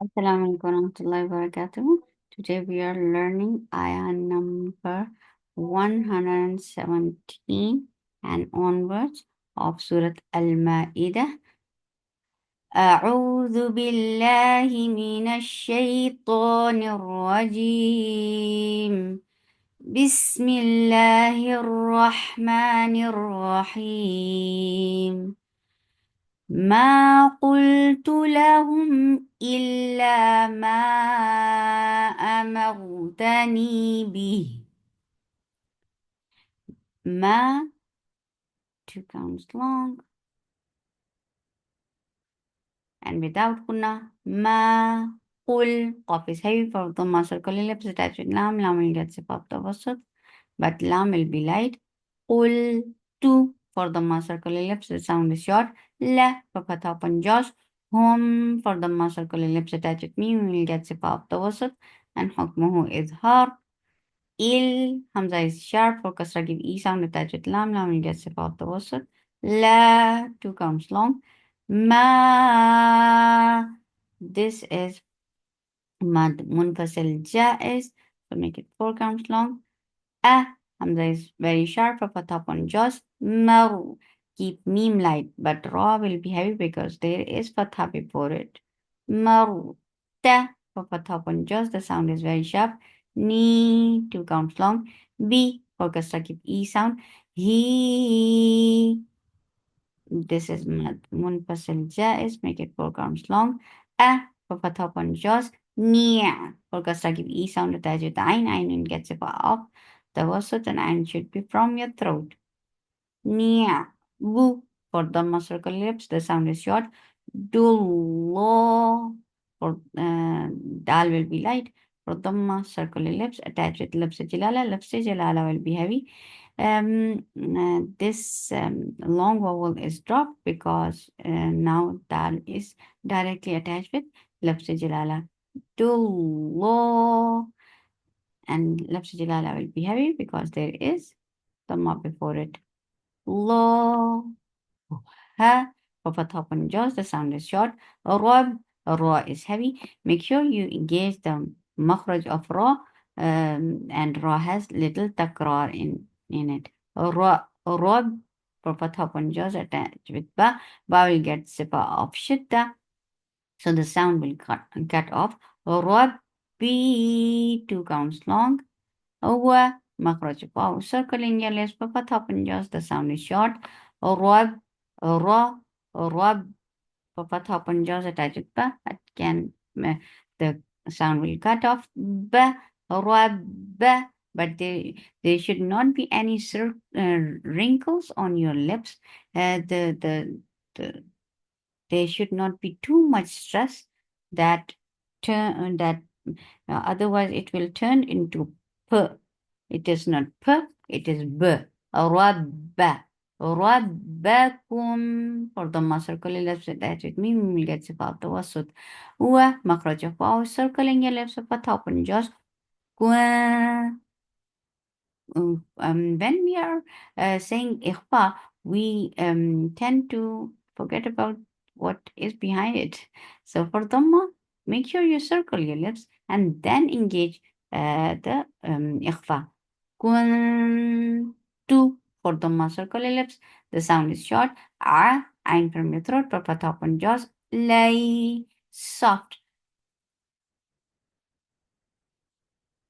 Assalamu alaikum warahmatullahi wabarakatuh. Today we are learning ayah number 117 and onwards of Surah Al-Ma'idah. أعوذ بالله من الشيطان الرجيم بسم الله الرحمن الرحيم ما قلت لهم إلا ما أمرتني به ما two counts long and without kunna ما قل قاف is heavy for the muscle lips attached with lam will get sip of the wasat but lam will be light قل to for the circular lips the sound is short la for fatha upon jaws hum for the circular lips attached with mim will get sip of the wasat and hukmuhu is har il hamza is sharp for kasra give e sound attached with lam will get sip of the wasat la two counts long ma this is mad munfasil jaiz so make it four counts long hamza is very sharp for top on jaws. Maru. Keep meme light, but ra will be heavy because there is fatha before it. Maru. Ta for fatha on jaws. The sound is very sharp. Ni two counts long. B for kasra keep e sound. He. This is munfasil jaiz. Make it four counts long. For fatha on jaws. Nia for kasra give e sound attached with ain. Ain gets it off. The wasat and ain should be from your throat. Nia. Bu for the circle lips. The sound is short. Dullo for dal will be light. For the circle lips attached with lips jalala. Lips jalala will be heavy. This long vowel is dropped because now dal is directly attached with lips jalala. Dullo and lips jalala will be heavy because there is dhamma before it. Lo. Ha for fatha upon jaws, the sound is short. Rob, ra is heavy. Make sure you engage the makhraj of ra, and ra has little takrar in it. Rob for fatha upon jaws attached with ba. Ba will get sipa of shidda, so the sound will cut off. Rob, b two counts long. هو مخرج واو circling your lips for fatha just the sound is short رب را رب for fatha just attach it ba again the sound will cut off ba رب but there should not be any wrinkles on your lips the there should not be too much stress that otherwise it will turn into p. It is not p, it is b. Rabba. Rabbakum. For the circle lips that it means we will get about the wasut. Wa makhraj of our circling your lips of a top and just when we are saying ikhfa, we tend to forget about what is behind it. So for dhamma, make sure you circle your lips and then engage the ikhfa. Kuntu for dhamma, circle your lips. The sound is short. Ain from your throat, for top on jaws. Lay, soft.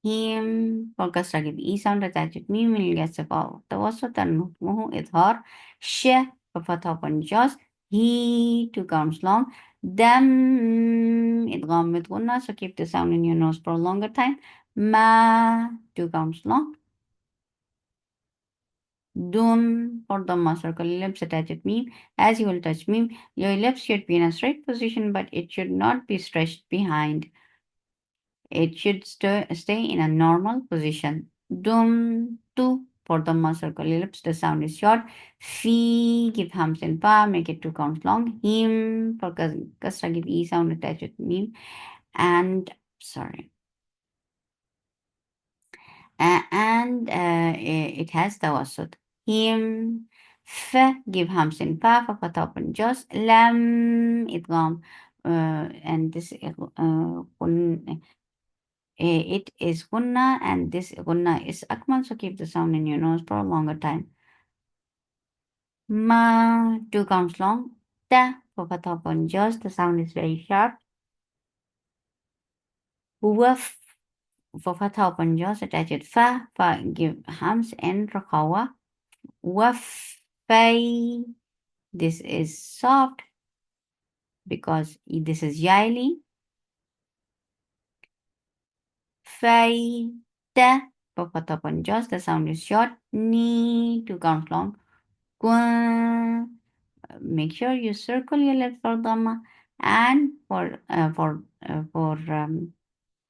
Him for kasra give e sound attached with mim will get about tawasut and hukmuhu idhar. Sh for fatha upon jaws. He two counts long. Dam idgham with gunna, so keep the sound in your nose for a longer time. Ma two counts long. Dum for the circle lips attached with meme. As you will touch meme, your lips should be in a straight position, but it should not be stretched behind. It should stay in a normal position. Dum, tu, for the circle lips, the sound is short. Fi, give hams and pa, make it two counts long. Him, for kasra, give e sound attached with meme. And, sorry. It has tawassut. Him, f, give hams and pa, for fatha and jaws. Lam, idgham. and this it is gunna, and this gunna is akmal, so keep the sound in your nose for a longer time. Ma, 2 counts long. Ta, for fatha upon jaws, the sound is very sharp. Waf, for fatha upon jaws, attach it. Fa, give hams and rakawa. Waf, fay, this is soft because this is yaili. Fay, ta, for fatha upon jaws, the sound is short. Ni, 2 counts long. Kwa, make sure you circle your lips for dhamma, and for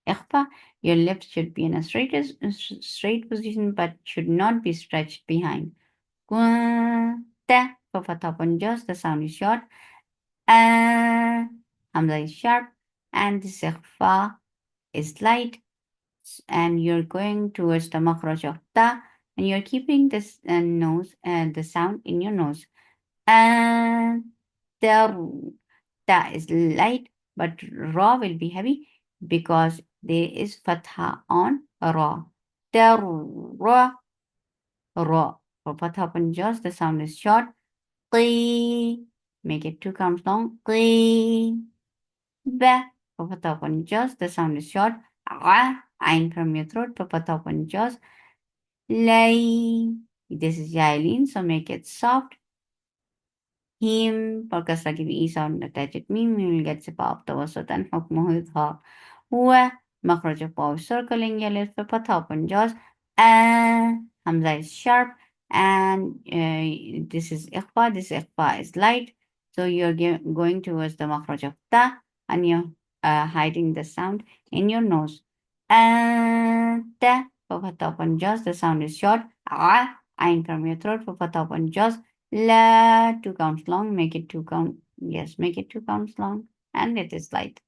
ikhfa, your lips should be in a straight position but should not be stretched behind. Kwa, ta, for fatha upon jaws, the sound is short. Hamza is sharp, and this ikhfa is light, and you're going towards the makhraj of ta, and you're keeping this nose and the sound in your nose. And the ta is light, but ra will be heavy because there is fatha on ra. Ra, ra. For fatha upon jaws, the sound is short. Qi, make it 2 counts long. Qi, ba. For fatha upon jaws, the sound is short. A, ain from your throat. For fatha upon jaws. Lay, this is yailin, so make it soft. Him, podcast lagi bi sound attached meme, you will get sipa of tawasut and hukmuhu idhar. Huwa, makhraj of waw circling your lips, fatha upon jaws. Hamza is sharp, and this is ikhfa, is light. So you're going towards the makhraj of ta, and you're hiding the sound in your nose. Ta, for fatha upon jaws, the sound is short. Ain from your throat, for fatha upon jaws. La, 2 counts long, make it 2 count. Yes, make it 2 counts long, and it is light.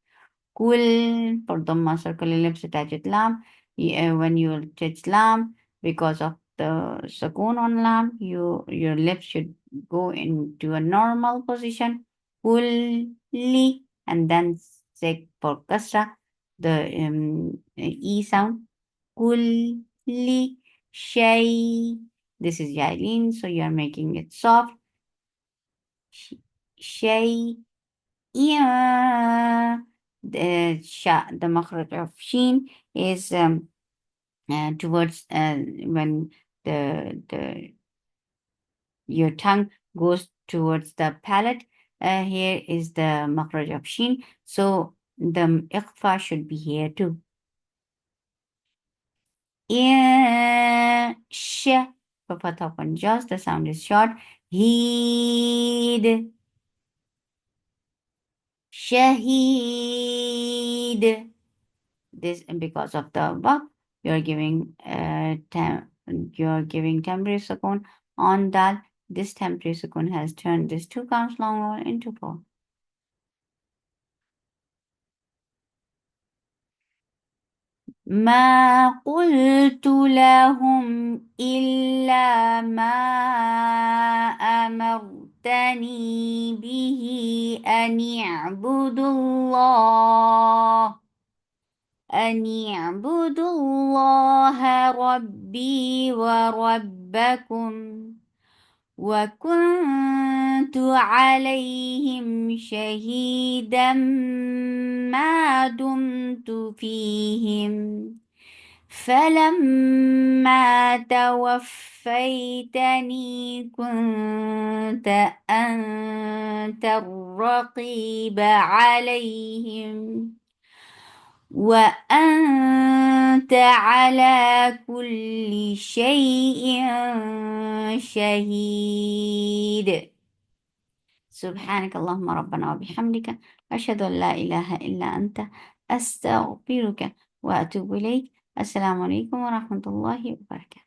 Kul, for Dhamma, circle ellipse, attach it lam. When you touch lam, because of the sukoon on lam, your lips should go into a normal position. Kul, li, and then sek for kasra, the e sound. Kul, li, shay. This is yailin, so you are making it soft. Shay, yeah. The makhraj of sheen is towards when the your tongue goes towards the palate. Here is the makhraj of sheen, so the ikhfa should be here too. Sh, for fatha upon jaws, the sound is short. Heed, shaheed. This, because of the above, you're giving temporary sukoon on dal. This temporary sukoon has turned this 2 counts long into 4. ما قلت لهم إلا ما أمرتني به أن اعبدوا الله ربي وربكم وكنت عليهم شهيدا ما دمت فيهم فلما توفيتني كنت أنت الرقيب عليهم وأنت على كل شيء شهيد. سبحانك اللهم ربنا وبحمدك أشهد أن لا إله إلا أنت أستغفرك وأتوب إليك. السلام عليكم ورحمة الله وبركاته.